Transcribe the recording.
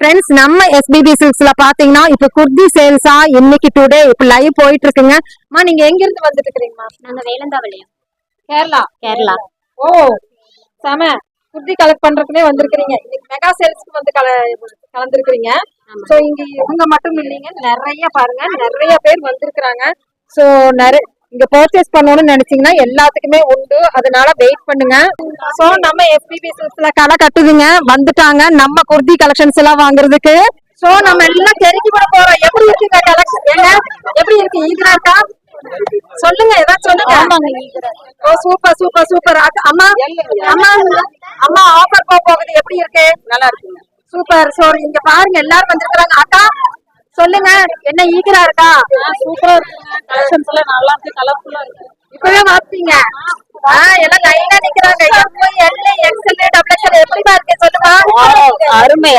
Friends, நம்ம SPB சில்க்ஸ்ல பாத்தீங்கன்னா இப்ப குர்தி சேல்ஸா இன்னைக்கு டுடே இப்ப லைவ் போயிட்டு இருக்குங்க. நீங்க எங்க இருந்து வந்துட்டு இருக்கீங்கம்மா? நாங்க வேலந்தாவளையம், கேரளா. கேரளா. ஓ செம. குர்தி கலெக்ட் பண்றதுக்குனே வந்திருக்கீங்க. இன்னைக்கு மெகா சேல்ஸ்க்கு வந்து கலந்துருக்கீங்க. சோ இங்க இவங்க மட்டும் இல்லைங்க, நிறைய பாருங்க நிறைய பேர் வந்திருக்காங்க. சோ நிறைய இங்க பர்ச்சேஸ் பண்ணணும்னு நினைச்சீங்கன்னா எல்லாத்துக்குமே உண்டு, அதனால வெயிட் பண்ணுங்க. சோ நம்ம எஸ்பிபி சில்க்ஸ்ல களை கட்டுதுங்க, வந்துட்டாங்க நம்ம குர்தி கலெக்ஷன்ஸ் எல்லாம் வாங்குறதுக்கு. சோ நம்ம எல்லாம் தெரிஞ்சு கூட போறோம். எப்படி இருக்குங்க கலெக்ஷன்? ஏங்க எப்படி இருக்கு? ஈகரா இருக்கா? சொல்லுங்க, ஏதாவது சொல்லுங்க. ஓ சூப்பர் சூப்பர் சூப்பர். அம்மா அம்மா அம்மா ஆஃபர் போகுது, எப்படி இருக்கு? நல்லா இருக்குங்க. சூப்பர். சோ இங்க பாருங்க எல்லாரும் வந்திருக்காங்க. அக்கா சொல்லுங்க, என்ன ஈகரா இருக்கா? சூப்பரா இருக்குங்க. கலெக்ஷன்ஸ் எல்லாம் நல்லா இருக்கு, கலர்ஃபுல்லா இருக்கு. இப்பவே வாப்பீங்க. எல்லாம் லைனா நிக்கிறாங்க. M, L, XL, double XL எப்படி இருக்கு சொல்லுங்க. அருமை.